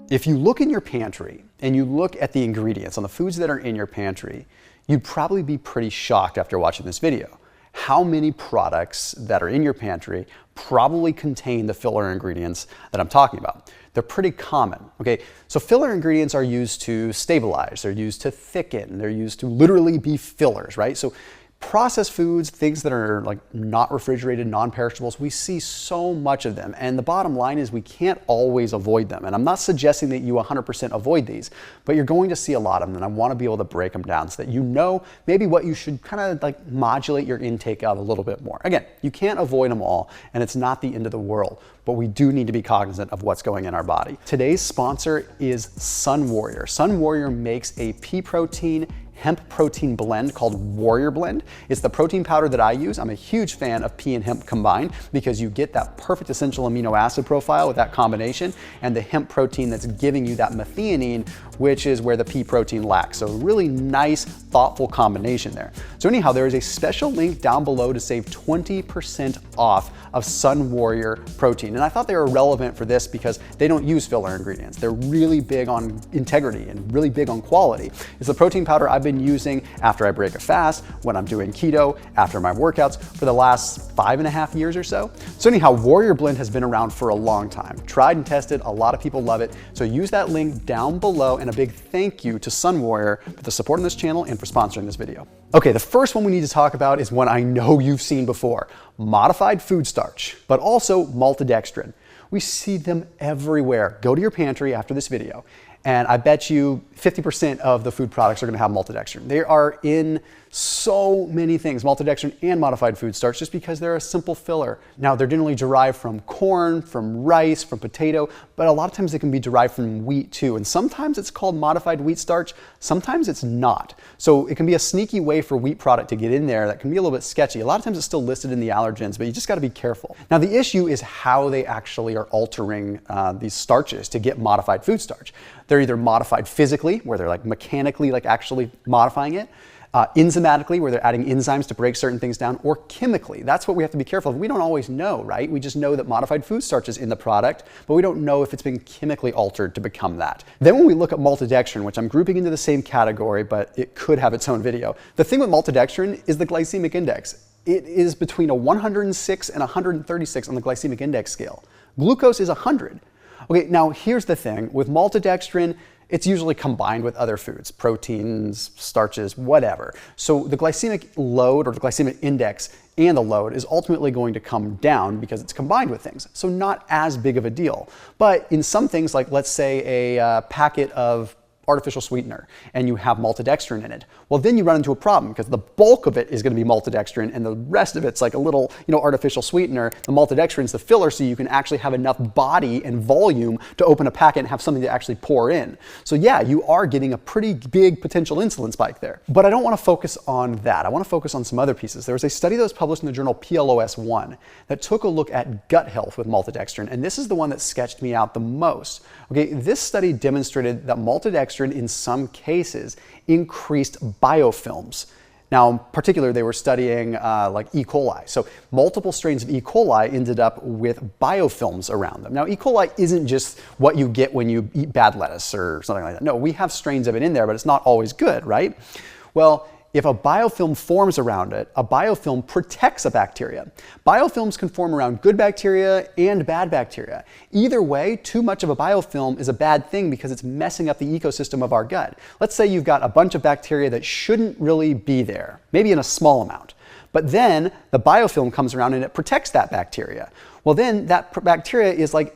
If you look in your pantry and you look at the ingredients on the foods that are in your pantry, you'd probably be pretty shocked after watching this video. How many products that are in your pantry probably contain the filler ingredients that I'm talking about? They're pretty common, okay? So filler ingredients are used to stabilize, they're used to thicken, they're used to literally be fillers, right? So processed foods, things that are like not refrigerated, non-perishables, we see so much of them. And the bottom line is we can't always avoid them. And I'm not suggesting that you 100% avoid these, but you're going to see a lot of them. And I want to be able to break them down so that you know maybe what you should kind of like modulate your intake of a little bit more. Again, you can't avoid them all, and it's not the end of the world, but we do need to be cognizant of what's going in our body. Today's sponsor is Sun Warrior. Sun Warrior makes a pea protein hemp protein blend called Warrior Blend. It's the protein powder that I use. I'm a huge fan of pea and hemp combined because you get that perfect essential amino acid profile with that combination, and the hemp protein that's giving you that methionine, which is where the pea protein lacks. So really nice, thoughtful combination there. So anyhow, there is a special link down below to save 20% off of Sun Warrior protein. And I thought they were relevant for this because they don't use filler ingredients. They're really big on integrity and really big on quality. It's the protein powder I've been using after I break a fast, when I'm doing keto, after my workouts for the last 5.5 years or so. So anyhow, Warrior Blend has been around for a long time. Tried and tested, a lot of people love it. So use that link down below, and a big thank you to Sun Warrior for the support on this channel and for sponsoring this video. Okay, the first one we need to talk about is one I know you've seen before, modified food starch, but also maltodextrin. We see them everywhere. Go to your pantry after this video, and I bet you 50% of the food products are gonna have maltodextrin. They are in so many things, maltodextrin and modified food starch, just because they're a simple filler. Now, they're generally derived from corn, from rice, from potato, but a lot of times they can be derived from wheat too. And sometimes it's called modified wheat starch, sometimes it's not. So it can be a sneaky way for wheat product to get in there that can be a little bit sketchy. A lot of times it's still listed in the allergens, but you just gotta be careful. Now, the issue is how they actually are altering these starches to get modified food starch. They're either modified physically, where they're like mechanically like actually modifying it, enzymatically, where they're adding enzymes to break certain things down, or chemically. That's what we have to be careful of. We don't always know, right? We just know that modified food starch is in the product, but we don't know if it's been chemically altered to become that. Then when we look at maltodextrin, which I'm grouping into the same category, but it could have its own video. The thing with maltodextrin is the glycemic index. It is between a 106 and 136 on the glycemic index scale. Glucose is 100. Okay, now here's the thing. With maltodextrin, it's usually combined with other foods, proteins, starches, whatever. So the glycemic load or the glycemic index and the load is ultimately going to come down because it's combined with things. So not as big of a deal. But in some things, like let's say a packet of artificial sweetener and you have maltodextrin in it, well, then you run into a problem because the bulk of it is going to be maltodextrin and the rest of it's like a little, artificial sweetener. The maltodextrin is the filler, so you can actually have enough body and volume to open a packet and have something to actually pour in. So yeah, you are getting a pretty big potential insulin spike there. But I don't want to focus on that. I want to focus on some other pieces. There was a study that was published in the journal PLOS1 that took a look at gut health with maltodextrin, and this is the one that sketched me out the most. Okay, this study demonstrated that maltodextrin in some cases increased biofilms. Now, in particular, they were studying like E. coli. So multiple strains of E. coli ended up with biofilms around them. Now, E. coli isn't just what you get when you eat bad lettuce or something like that. No, we have strains of it in there, but it's not always good, right? Well, if a biofilm forms around it, a biofilm protects a bacteria. Biofilms can form around good bacteria and bad bacteria. Either way, too much of a biofilm is a bad thing because it's messing up the ecosystem of our gut. Let's say you've got a bunch of bacteria that shouldn't really be there, maybe in a small amount. But then the biofilm comes around and it protects that bacteria. Well, then that bacteria is like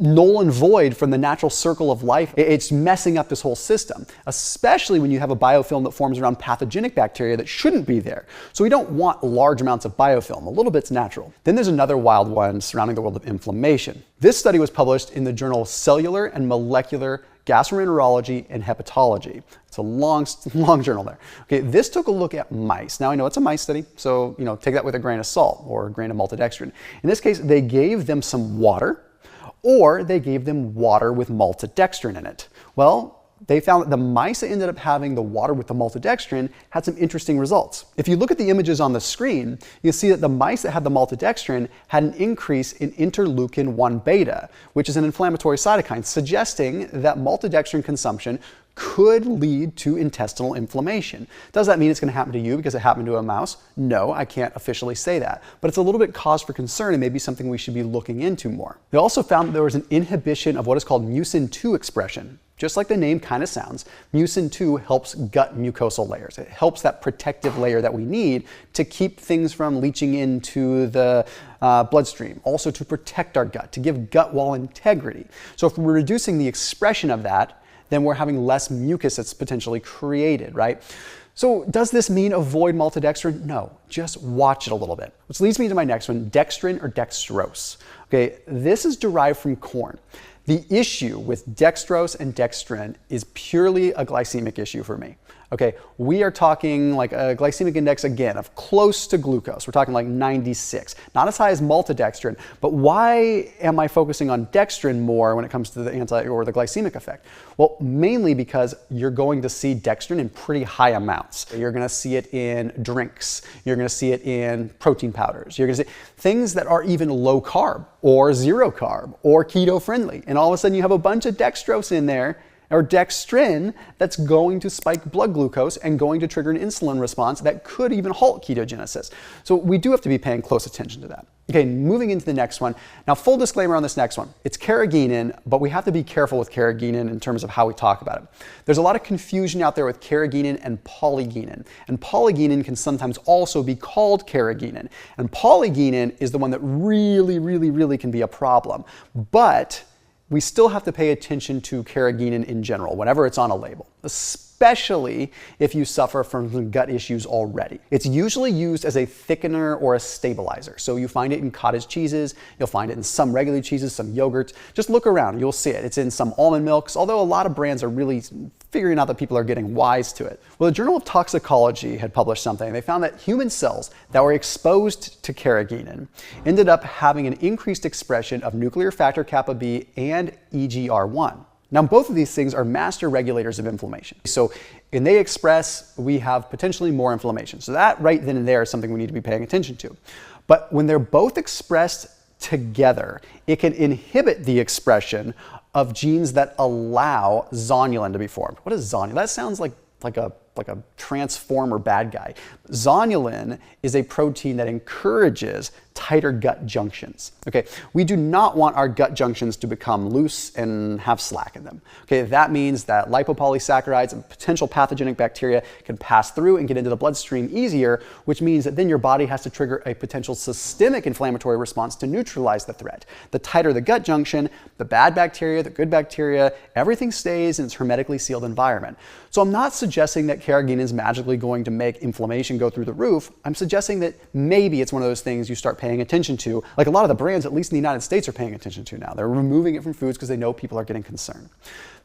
null and void from the natural circle of life. It's messing up this whole system, especially when you have a biofilm that forms around pathogenic bacteria that shouldn't be there. So we don't want large amounts of biofilm. A little bit's natural. Then there's another wild one surrounding the world of inflammation. This study was published in the journal Cellular and Molecular Gastroenterology and Hepatology. It's a long journal there. Okay, this took a look at mice. Now I know it's a mice study, so take that with a grain of salt or a grain of maltodextrin. In this case, they gave them some water, or they gave them water with maltodextrin in it. Well, they found that the mice that ended up having the water with the maltodextrin had some interesting results. If you look at the images on the screen, you'll see that the mice that had the maltodextrin had an increase in interleukin-1 beta, which is an inflammatory cytokine, suggesting that maltodextrin consumption could lead to intestinal inflammation. Does that mean it's going to happen to you because it happened to a mouse? No, I can't officially say that, but it's a little bit cause for concern and maybe something we should be looking into more. They also found that there was an inhibition of what is called mucin-2 expression. Just like the name kind of sounds, mucin-2 helps gut mucosal layers. It helps that protective layer that we need to keep things from leaching into the bloodstream, also to protect our gut, to give gut wall integrity. So if we're reducing the expression of that, then we're having less mucus that's potentially created, right? So does this mean avoid maltodextrin? No, just watch it a little bit. Which leads me to my next one, Dextrin or Dextrose. Okay, this is derived from corn. The issue with dextrose and dextrin is purely a glycemic issue for me. Okay, we are talking like a glycemic index again of close to glucose. We're talking like 96, not as high as maltodextrin. But why am I focusing on dextrin more when it comes to the or the glycemic effect? Well, mainly because you're going to see dextrin in pretty high amounts. You're going to see it in drinks. You're going to see it in protein powders. You're going to see things that are even low carb or zero carb or keto friendly. And all of a sudden you have a bunch of dextrose in there or dextrin that's going to spike blood glucose and going to trigger an insulin response that could even halt ketogenesis. So we do have to be paying close attention to that. Okay, moving into the next one. Now, full disclaimer on this next one. It's Carrageenan, but we have to be careful with Carrageenan in terms of how we talk about it. There's a lot of confusion out there with Carrageenan and Polygeenan. And Polygeenan can sometimes also be called Carrageenan. And Polygeenan is the one that really can be a problem. But we still have to pay attention to Carrageenan in general, whenever it's on a label, especially if you suffer from some gut issues already. It's usually used as a thickener or a stabilizer. So you find it in cottage cheeses, you'll find it in some regular cheeses, some yogurts. Just look around, you'll see it. It's in some almond milks, although a lot of brands are really figuring out that people are getting wise to it. Well, the Journal of Toxicology had published something. They found that human cells that were exposed to Carrageenan ended up having an increased expression of nuclear factor kappa B and EGR1. Now, both of these things are master regulators of inflammation. So when they express, we have potentially more inflammation. So that right then and there is something we need to be paying attention to. But when they're both expressed together, it can inhibit the expression of genes that allow zonulin to be formed. What is zonulin? That sounds like a transformer bad guy. Zonulin is a protein that encourages tighter gut junctions. Okay, we do not want our gut junctions to become loose and have slack in them. Okay, that means that lipopolysaccharides and potential pathogenic bacteria can pass through and get into the bloodstream easier, which means that then your body has to trigger a potential systemic inflammatory response to neutralize the threat. The tighter the gut junction, the bad bacteria, the good bacteria, everything stays in its hermetically sealed environment. So I'm not suggesting that Carrageenan is magically going to make inflammation go through the roof. I'm suggesting that maybe it's one of those things you start paying attention to, like a lot of the brands, at least in the United States, are paying attention to now. They're removing it from foods because they know people are getting concerned.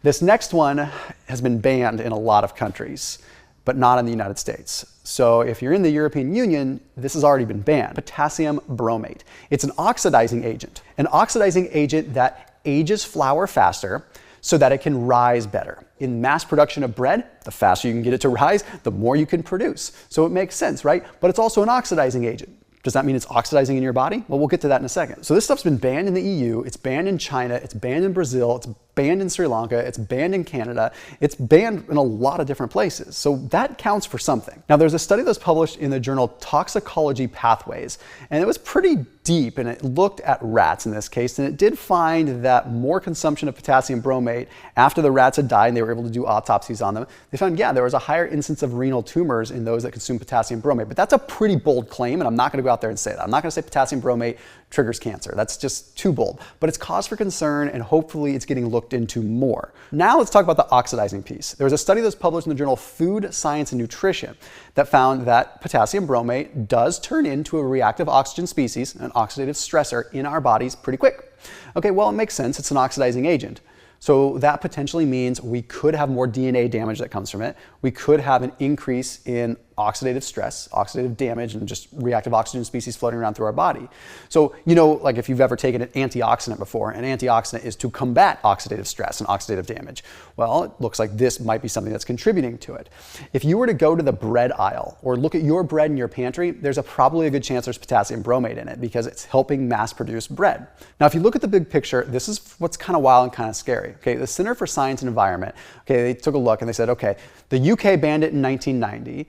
This next one has been banned in a lot of countries, but not in the United States. So if you're in the European Union, this has already been banned. Potassium bromate. It's an oxidizing agent that ages flour faster so that it can rise better. In mass production of bread, the faster you can get it to rise, the more you can produce. So it makes sense, right? But it's also an oxidizing agent. Does that mean it's oxidizing in your body? Well, we'll get to that in a second. So this stuff's been banned in the EU, it's banned in China, it's banned in Brazil, it's banned in Sri Lanka, it's banned in Canada, it's banned in a lot of different places. So that counts for something. Now, there's a study that was published in the journal Toxicology Pathways, and it was pretty deep, and it looked at rats in this case, and it did find that more consumption of potassium bromate after the rats had died and they were able to do autopsies on them, they found, yeah, there was a higher incidence of renal tumors in those that consumed potassium bromate. But that's a pretty bold claim, and I'm not going to go out there and say that. I'm not going to say potassium bromate triggers cancer. That's just too bold. But it's cause for concern, and hopefully it's getting looked into more. Now let's talk about the oxidizing piece. There was a study that was published in the journal Food, Science, and Nutrition that found that potassium bromate does turn into a reactive oxygen species, an oxidative stressor in our bodies pretty quick. Okay, well, it makes sense. It's an oxidizing agent. So that potentially means we could have more DNA damage that comes from it. We could have an increase in oxidative stress, oxidative damage, and just reactive oxygen species floating around through our body. So, like if you've ever taken an antioxidant before, an antioxidant is to combat oxidative stress and oxidative damage. Well, it looks like this might be something that's contributing to it. If you were to go to the bread aisle or look at your bread in your pantry, there's probably a good chance there's potassium bromate in it because it's helping mass produce bread. Now, if you look at the big picture, this is what's kind of wild and kind of scary. Okay, the Center for Science and Environment, okay, they took a look and they said, okay, the UK banned it in 1990,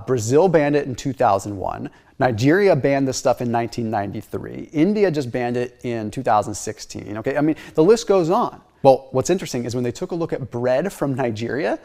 Brazil banned it in 2001, Nigeria banned this stuff in 1993, India just banned it in 2016. Okay, I mean, the list goes on. Well, what's interesting is when they took a look at bread from Nigeria,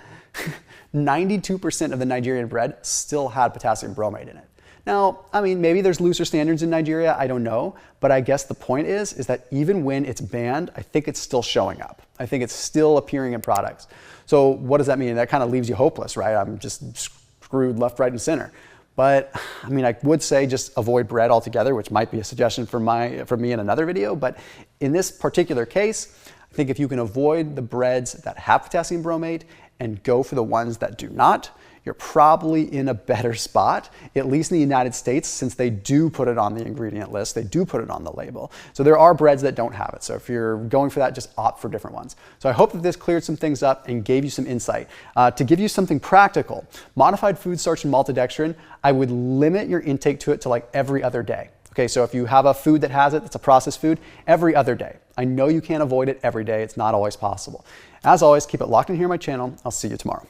92% of the Nigerian bread still had potassium bromate in it. Now, I mean, maybe there's looser standards in Nigeria, I don't know, but I guess the point is that even when it's banned, I think it's still showing up. I think it's still appearing in products. So what does that mean? That kind of leaves you hopeless, right? I'm just screwed left, right, and center. But I mean, I would say just avoid bread altogether, which might be a suggestion for me in another video. But in this particular case, I think if you can avoid the breads that have potassium bromate and go for the ones that do not, you're probably in a better spot, at least in the United States, since they do put it on the ingredient list, they do put it on the label. So there are breads that don't have it. So if you're going for that, just opt for different ones. So I hope that this cleared some things up and gave you some insight. To give you something practical, modified food starch and maltodextrin, I would limit your intake to it to like every other day. Okay, so if you have a food that has it, that's a processed food, every other day. I know you can't avoid it every day. It's not always possible. As always, keep it locked in here on my channel. I'll see you tomorrow.